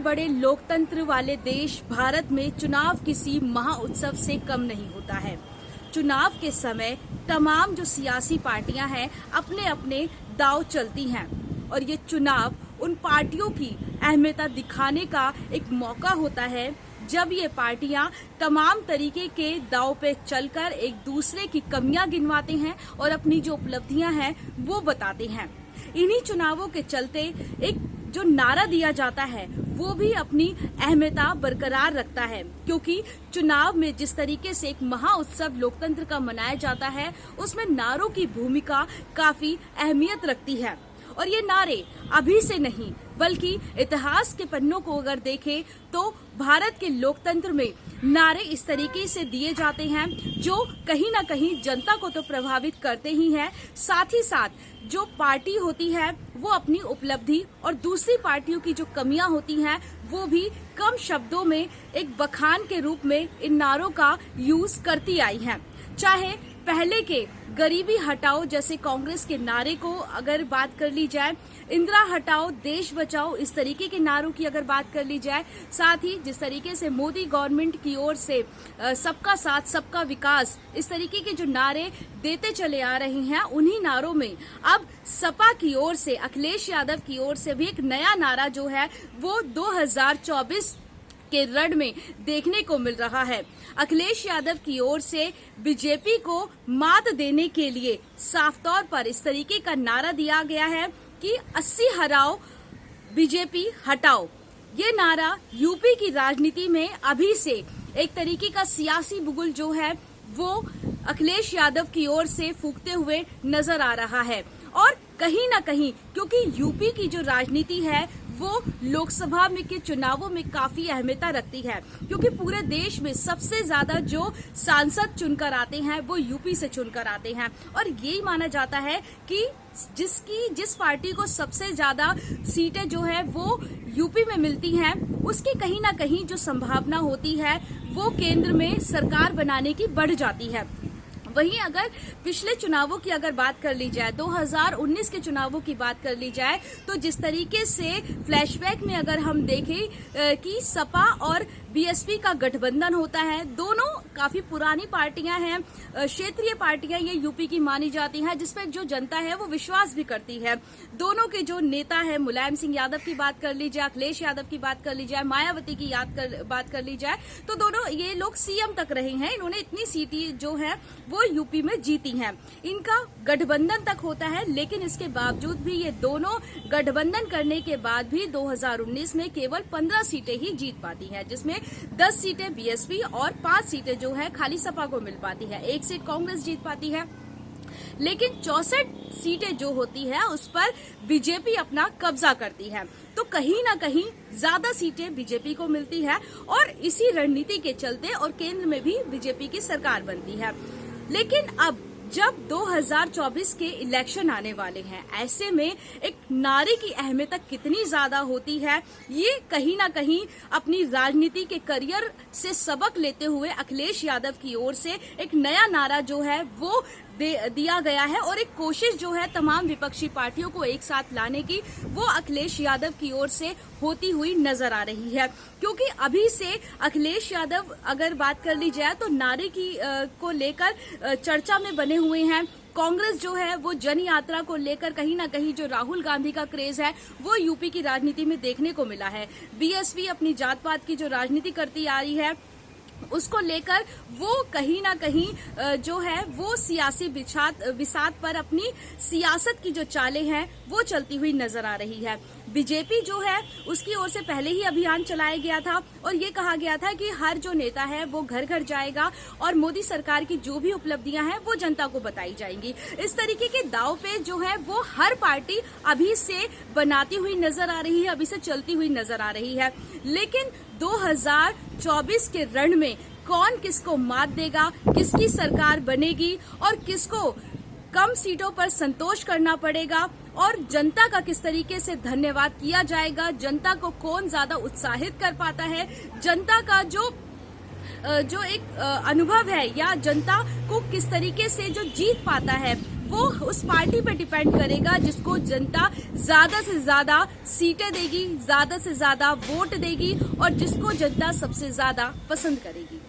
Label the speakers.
Speaker 1: बड़े लोकतंत्र वाले देश भारत में चुनाव किसी महाउत्सव से कम नहीं होता है। चुनाव के समय तमाम जो सियासी पार्टियां हैं अपने अपने दांव चलती हैं और ये चुनाव उन पार्टियों की अहमियत दिखाने का एक मौका होता है जब ये पार्टियां तमाम तरीके के दांव पे चलकर एक दूसरे की कमियां गिनवाते हैं और अपनी जो उपलब्धियां हैं वो बताते हैं। इन्हीं चुनावों के चलते एक जो नारा दिया जाता है वो भी अपनी अहमियत बरकरार रखता है, क्योंकि चुनाव में जिस तरीके से एक महाउत्सव लोकतंत्र का मनाया जाता है उसमें नारों की भूमिका काफी अहमियत रखती है। और ये नारे अभी से नहीं बल्कि इतिहास के पन्नों को अगर देखें तो भारत के लोकतंत्र में नारे इस तरीके से दिए जाते हैं जो कहीं ना कहीं जनता को तो प्रभावित करते ही हैं, साथ ही साथ जो पार्टी होती है वो अपनी उपलब्धि और दूसरी पार्टियों की जो कमियां होती हैं वो भी कम शब्दों में एक बखान के रूप में इन नारों का यूज करती आई है। चाहे पहले के गरीबी हटाओ जैसे कांग्रेस के नारे को अगर बात कर ली जाए, इंदिरा हटाओ देश बचाओ इस तरीके के नारों की अगर बात कर ली जाए, साथ ही जिस तरीके से मोदी गवर्नमेंट की ओर से सबका साथ सबका विकास इस तरीके के जो नारे देते चले आ रहे हैं, उन्हीं नारों में अब सपा की ओर से अखिलेश यादव की ओर से भी एक नया नारा जो है वो 2024 के रण में देखने को मिल रहा है। अखिलेश यादव की ओर से बीजेपी को मात देने के लिए साफ तौर पर इस तरीके का नारा दिया गया है कि 80 हराओ बीजेपी हटाओ। ये नारा यूपी की राजनीति में अभी से एक तरीके का सियासी बुगुल जो है वो अखिलेश यादव की ओर से फूंकते हुए नजर आ रहा है। और कहीं ना कहीं क्योंकि यूपी की जो राजनीति है वो लोकसभा में के चुनावों में काफी अहमियत रखती है, क्योंकि पूरे देश में सबसे ज्यादा जो सांसद चुनकर आते हैं वो यूपी से चुनकर आते हैं और यही माना जाता है कि जिस पार्टी को सबसे ज्यादा सीटें जो है वो यूपी में मिलती हैं उसकी कहीं ना कहीं जो संभावना होती है वो केंद्र में सरकार बनाने की बढ़ जाती है। वहीं अगर पिछले चुनावों की अगर बात कर ली जाए, 2019 के चुनावों की बात कर ली जाए, तो जिस तरीके से फ्लैशबैक में अगर हम देखें कि सपा और बीएसपी का गठबंधन होता है, दोनों काफी पुरानी पार्टियां हैं, क्षेत्रीय पार्टियां ये यूपी की मानी जाती हैं जिसपे जो जनता है वो विश्वास भी करती है। दोनों के जो नेता है मुलायम सिंह यादव की बात कर ली जाए, अखिलेश यादव की बात कर ली जाए, मायावती की बात कर ली जाए, तो दोनों ये लोग सीएम तक रहे हैं। इन्होंने इतनी सीटें जो है वो यूपी में जीती हैं। इनका गठबंधन तक होता है, लेकिन इसके बावजूद भी ये दोनों गठबंधन करने के बाद भी 2019 में केवल 15 सीटें ही जीत पाती हैं, जिसमें 10 सीटें बीएसपी और 5 सीटें जो है खाली सपा को मिल पाती है। 1 सीट कांग्रेस जीत पाती है, लेकिन 64 सीटें जो होती है उस पर बीजेपी अपना कब्जा करती है। तो कहीं ना कहीं ज्यादा सीटें बीजेपी को मिलती है और इसी रणनीति के चलते और केंद्र में भी बीजेपी की सरकार बनती है। लेकिन अब जब 2024 के इलेक्शन आने वाले हैं, ऐसे में एक नारे की अहमियत कितनी ज्यादा होती है ये कहीं ना कहीं अपनी राजनीति के करियर से सबक लेते हुए अखिलेश यादव की ओर से एक नया नारा जो है वो दिया गया है और एक कोशिश जो है तमाम विपक्षी पार्टियों को एक साथ लाने की वो अखिलेश यादव की ओर से होती हुई नजर आ रही है। क्योंकि अभी से अखिलेश यादव अगर बात कर ली जाए तो नारे की को लेकर चर्चा में बने हुए हैं। कांग्रेस जो है वो जन यात्रा को लेकर कहीं ना कहीं जो राहुल गांधी का क्रेज है वो यूपी की राजनीति में देखने को मिला है। बीएसपी अपनी जात पात की जो राजनीति करती आ रही है उसको लेकर वो कहीं ना कहीं जो है वो सियासी बिसात पर अपनी सियासत की जो चालें हैं वो चलती हुई नजर आ रही है। बीजेपी जो है उसकी ओर से पहले ही अभियान चलाया गया था और ये कहा गया था कि हर जो नेता है वो घर घर जाएगा और मोदी सरकार की जो भी उपलब्धियां हैं वो जनता को बताई जाएंगी। इस तरीके के दाव पे जो है वो हर पार्टी अभी से बनाती हुई नजर आ रही है, अभी से चलती हुई नजर आ रही है। लेकिन 2024 के रण में कौन किसको मात देगा, किसकी सरकार बनेगी और किसको कम सीटों पर संतोष करना पड़ेगा और जनता का किस तरीके से धन्यवाद किया जाएगा, जनता को कौन ज्यादा उत्साहित कर पाता है, जनता का जो जो एक अनुभव है या जनता को किस तरीके से जो जीत पाता है वो उस पार्टी पे डिपेंड करेगा जिसको जनता ज्यादा से ज्यादा सीटें देगी, ज्यादा से ज्यादा वोट देगी और जिसको जनता सबसे ज्यादा पसंद करेगी।